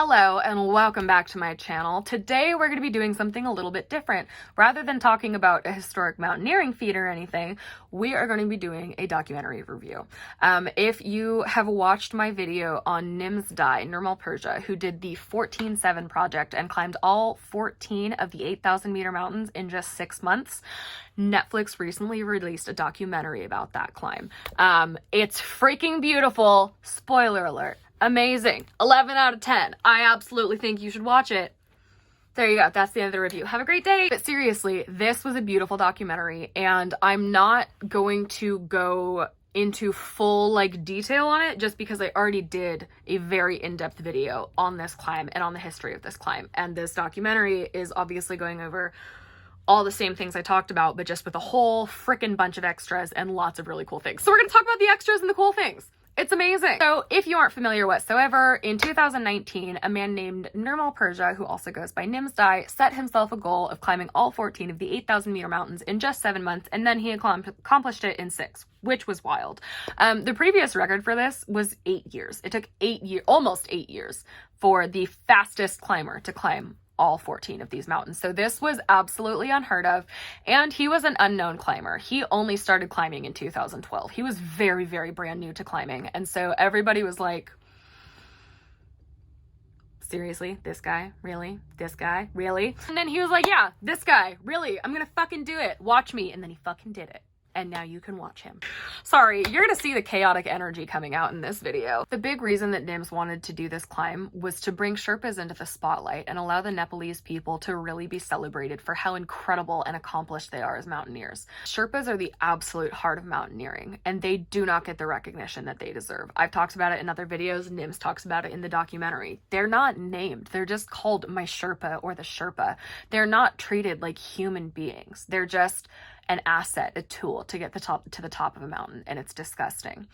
Hello and welcome back to my channel. Today we're going to be doing something a little bit different. Rather than talking about a historic mountaineering feat or anything, we are going to be doing a documentary review. If you have watched my video on Nimsdai, Nirmal Purja, who did the 14-7 project and climbed all 14 of the 8,000 meter mountains in just 6 months, Netflix recently released a documentary about that climb. It's freaking beautiful. Spoiler alert. Amazing. 11 out of 10. I absolutely think you should watch it. There you go. That's the end of the review. Have a great day. But seriously, this was a beautiful documentary, and I'm not going to go into full detail on it just because I already did a very in-depth video on this climb and on the history of this climb. And this documentary is obviously going over all the same things I talked about, but just with a whole frickin' bunch of extras and lots of really cool things. So we're gonna talk about the extras and the cool things. It's amazing. So if you aren't familiar whatsoever, in 2019, a man named Nirmal Purja, who also goes by Nimsdai, set himself a goal of climbing all 14 of the 8,000 meter mountains in just 7 months, and then he accomplished it in 6, which was wild. The previous record for this was 8 years. It took almost 8 years for the fastest climber to climb all 14 of these mountains. So this was absolutely unheard of. And he was an unknown climber. He only started climbing in 2012. He was very, very brand new to climbing. And so everybody was like, seriously, this guy, really? This guy, really? And then he was like, yeah, this guy, really? I'm gonna fucking do it. Watch me. And then he fucking did it. And now you can watch him. Sorry, you're gonna see the chaotic energy coming out in this video. The big reason that Nims wanted to do this climb was to bring Sherpas into the spotlight and allow the Nepalese people to really be celebrated for how incredible and accomplished they are as mountaineers. Sherpas are the absolute heart of mountaineering, and they do not get the recognition that they deserve. I've talked about it in other videos. Nims talks about it in the documentary. They're not named. They're just called my Sherpa or the Sherpa. They're not treated like human beings. They're just an asset, a tool to get to the top of a mountain, and it's disgusting.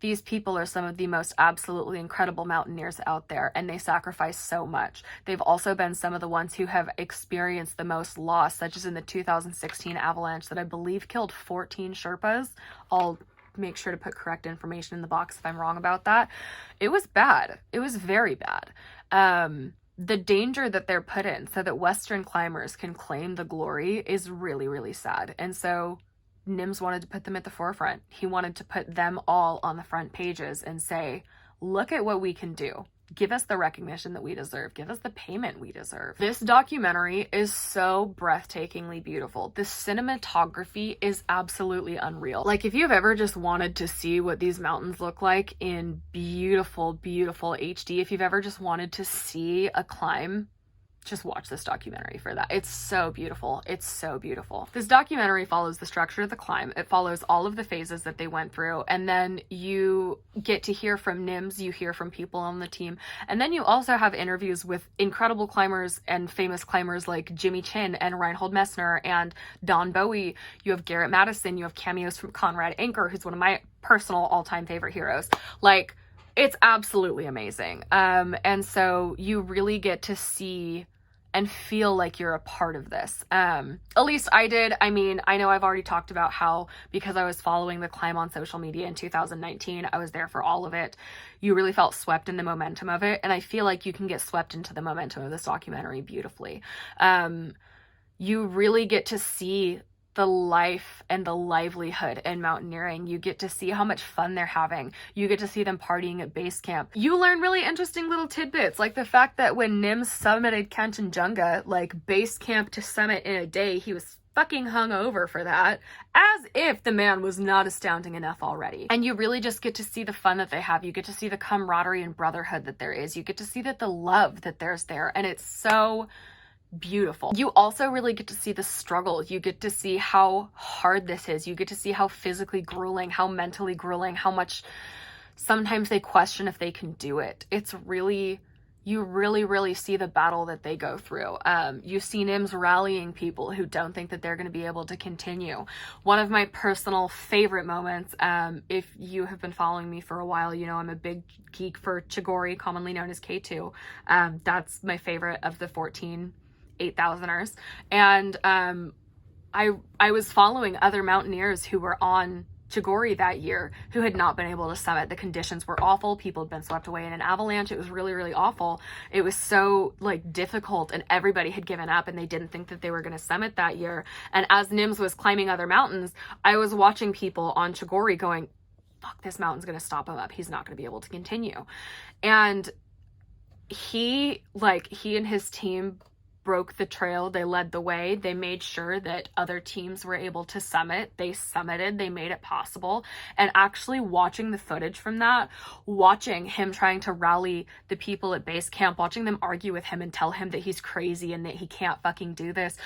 These people are some of the most absolutely incredible mountaineers out there, and they sacrifice so much. They've also been some of the ones who have experienced the most loss, such as in the 2016 avalanche that I believe killed 14 Sherpas. I'll make sure to put correct information in the box if I'm wrong about that. It was bad. It was very bad. The danger that they're put in so that Western climbers can claim the glory is really, really sad. And so Nims wanted to put them at the forefront. He wanted to put them all on the front pages and say, look at what we can do. Give us the recognition that we deserve. Give us the payment we deserve. This documentary is so breathtakingly beautiful. The cinematography is absolutely unreal. Like, if you've ever just wanted to see what these mountains look like in beautiful, beautiful HD, if you've ever just wanted to see a climb, just watch this documentary for that. It's so beautiful. It's so beautiful. This documentary follows the structure of the climb. It follows all of the phases that they went through. And then you get to hear from Nims, you hear from people on the team. And then you also have interviews with incredible climbers and famous climbers like Jimmy Chin and Reinhold Messner and Don Bowie. You have Garrett Madison. You have cameos from Conrad Anker, who's one of my personal all-time favorite heroes. Like, it's absolutely amazing. And so you really get to see and feel like you're a part of this. At least I did. I mean, I know I've already talked about how, because I was following the climb on social media in 2019, I was there for all of it. You really felt swept in the momentum of it. And I feel like you can get swept into the momentum of this documentary beautifully. You really get to see the life and the livelihood in mountaineering. You get to see how much fun they're having. You get to see them partying at base camp. You learn really interesting little tidbits, like the fact that when Nims summited Kanchenjunga, like base camp to summit in a day, he was fucking hungover for that, as if the man was not astounding enough already. And you really just get to see the fun that they have. You get to see the camaraderie and brotherhood that there is. You get to see that the love that there's there, and it's so beautiful. You also really get to see the struggle. You get to see how hard this is. You get to see how physically grueling, how mentally grueling, how much sometimes they question if they can do it. It's really, you really see the battle that they go through. You see Nims rallying people who don't think that they're going to be able to continue. One of my personal favorite moments, if you have been following me for a while, you know I'm a big geek for Chagori, commonly known as K2. That's my favorite of the 14 8,000ers. And I was following other mountaineers who were on Chagori that year, who had not been able to summit. The conditions were awful. People had been swept away in an avalanche. It was really, really awful. It was so like difficult, and everybody had given up and they didn't think that they were going to summit that year. And as Nims was climbing other mountains, I was watching people on Chagori going, fuck, this mountain's going to stop him up. He's not going to be able to continue. And he and his team broke the trail. They led the way. They made sure that other teams were able to summit. They summited. They made it possible. And actually watching the footage from that, watching him trying to rally the people at base camp, watching them argue with him and tell him that he's crazy and that he can't fucking do this,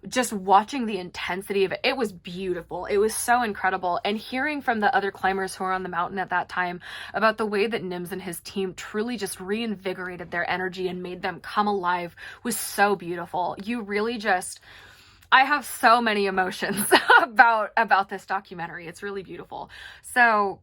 just watching the intensity of it, it was beautiful. It was so incredible. And hearing from the other climbers who were on the mountain at that time about the way that Nims and his team truly just reinvigorated their energy and made them come alive was so beautiful. You really just, I have so many emotions about this documentary. It's really beautiful. So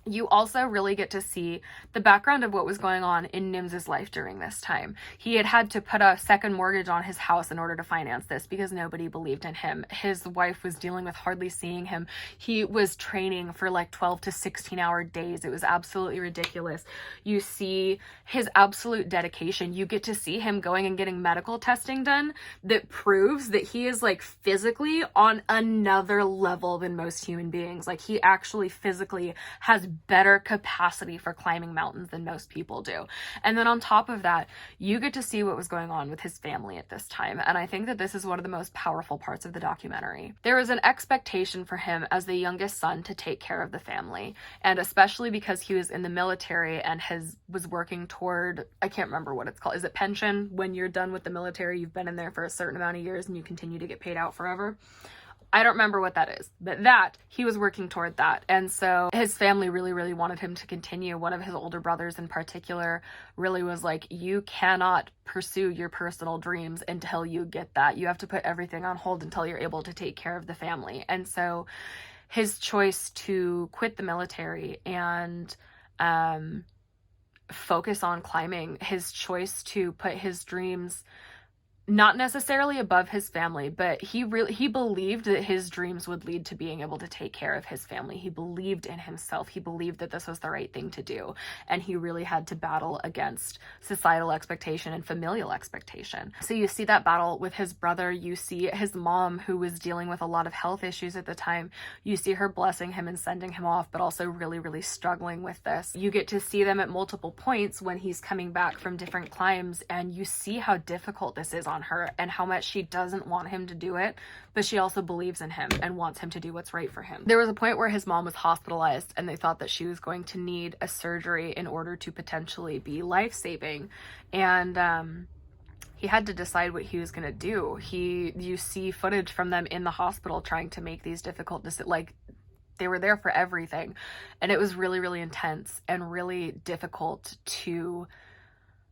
you also really get to see the background of what was going on in Nims's life during this time. He had to put a second mortgage on his house in order to finance this because nobody believed in him. His wife was dealing with hardly seeing him. He was training for like 12 to 16 hour days. It was absolutely ridiculous. You see his absolute dedication. You get to see him going and getting medical testing done that proves that he is like physically on another level than most human beings. Like he actually physically has better capacity for climbing mountains than most people do. And then on top of that, you get to see what was going on with his family at this time. And I think that this is one of the most powerful parts of the documentary. There was an expectation for him as the youngest son to take care of the family. And especially because he was in the military and was working toward, I can't remember what it's called. Is it pension? When you're done with the military, you've been in there for a certain amount of years and you continue to get paid out forever. I don't remember what that is, but that he was working toward that. And so his family really, really wanted him to continue. One of his older brothers in particular really was like, you cannot pursue your personal dreams until you get that. You have to put everything on hold until you're able to take care of the family. And so his choice to quit the military and focus on climbing, his choice to put his dreams not necessarily above his family, but he believed that his dreams would lead to being able to take care of his family. He believed in himself. He believed that this was the right thing to do. And he really had to battle against societal expectation and familial expectation. So you see that battle with his brother. You see his mom, who was dealing with a lot of health issues at the time. You see her blessing him and sending him off, but also really, really struggling with this. You get to see them at multiple points when he's coming back from different climbs, and you see how difficult this is on her and how much she doesn't want him to do it, but she also believes in him and wants him to do what's right for him. There was a point where his mom was hospitalized and they thought that she was going to need a surgery in order to potentially be life-saving, and he had to decide what he was going to do. You see footage from them in the hospital trying to make these difficult decisions. Like, they were there for everything, and it was really, really intense and really difficult to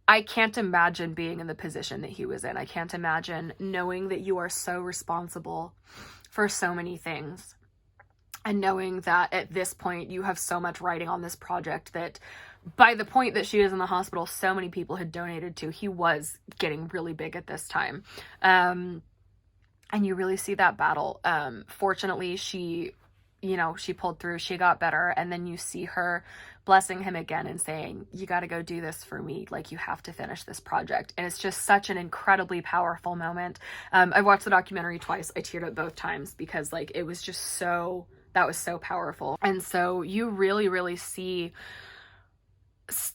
I can't imagine being in the position that he was in. I can't imagine knowing that you are so responsible for so many things, and knowing that at this point you have so much writing on this project that by the point that she was in the hospital, so many people had donated to. He was getting really big at this time. And you really see that battle. Fortunately, she pulled through, she got better, and then you see her blessing him again and saying, you got to go do this for me. Like, you have to finish this project. And it's just such an incredibly powerful moment. I've watched the documentary twice. I teared up both times because like, it was just that was so powerful. And so you really, really see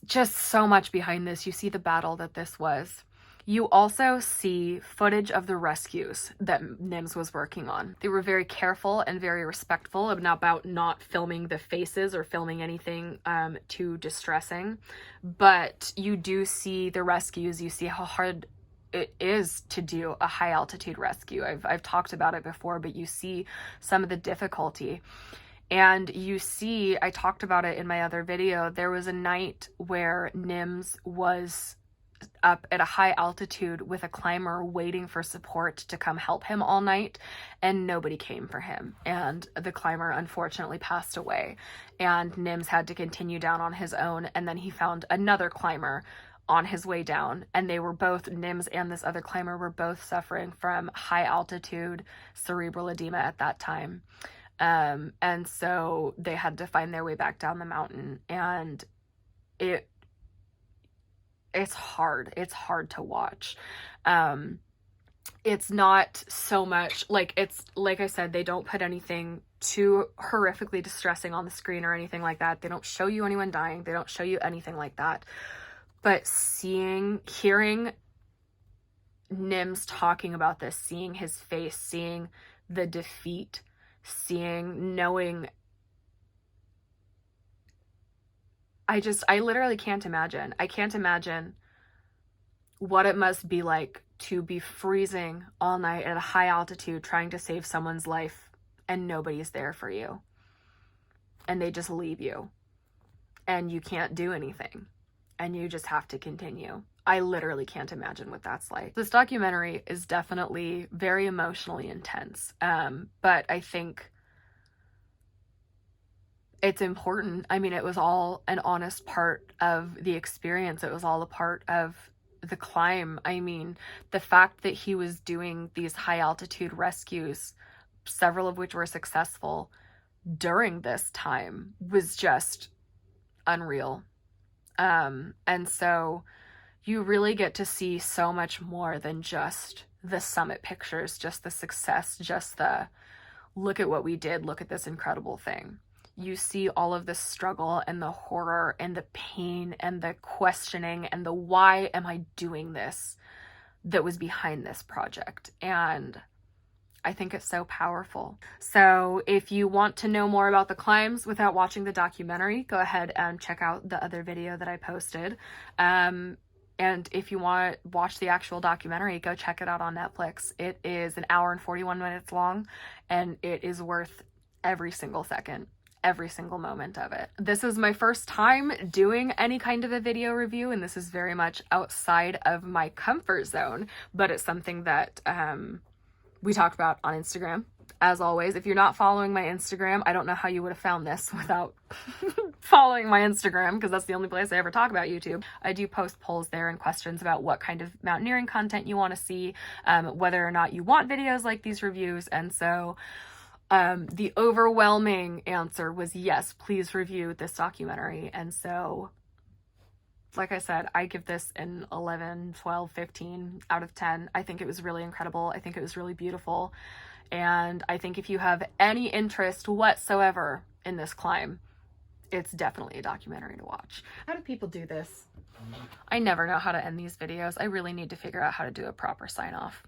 just so much behind this. You see the battle that this was. You also see footage of the rescues that Nims was working on. They were very careful and very respectful about not filming the faces or filming anything too distressing. But you do see the rescues. You see how hard it is to do a high altitude rescue. I've talked about it before, but you see some of the difficulty. And you see, I talked about it in my other video, there was a night where Nims was up at a high altitude with a climber waiting for support to come help him all night, and nobody came for him, and the climber unfortunately passed away, and Nims had to continue down on his own. And then he found another climber on his way down, and they were both, Nims and this other climber, were both suffering from high altitude cerebral edema at that time. And so they had to find their way back down the mountain, and it's hard. It's hard to watch. It's not so much like, it's like I said, they don't put anything too horrifically distressing on the screen or anything like that. They don't show you anyone dying. They don't show you anything like that. But hearing Nims talking about this, seeing his face, seeing the defeat, knowing, I literally can't imagine. I can't imagine what it must be like to be freezing all night at a high altitude trying to save someone's life and nobody's there for you. And they just leave you. And you can't do anything. And you just have to continue. I literally can't imagine what that's like. This documentary is definitely very emotionally intense. But I think it's important. I mean, it was all an honest part of the experience. It was all a part of the climb. I mean, the fact that he was doing these high altitude rescues, several of which were successful during this time, was just unreal. And so you really get to see so much more than just the summit pictures, just the success, just the look at what we did, look at this incredible thing. You see all of the struggle and the horror and the pain and the questioning and the why am I doing this that was behind this project. And I think it's so powerful. So if you want to know more about the climbs without watching the documentary, go ahead and check out the other video that I posted. And if you want to watch the actual documentary, go check it out on Netflix. It is an hour and 41 minutes long, and it is worth every single second, every single moment of it. This is my first time doing any kind of a video review, and this is very much outside of my comfort zone, but it's something that we talked about on Instagram. As always, if you're not following my Instagram, I don't know how you would have found this without following my Instagram, because that's the only place I ever talk about YouTube. I do post polls there and questions about what kind of mountaineering content you want to see, whether or not you want videos like these reviews. And so the overwhelming answer was yes, please review this documentary. And so, like I said, I give this an 11, 12, 15 out of 10. I think it was really incredible. I think it was really beautiful. And I think if you have any interest whatsoever in this climb, it's definitely a documentary to watch. How do people do this? I never know how to end these videos. I really need to figure out how to do a proper sign off.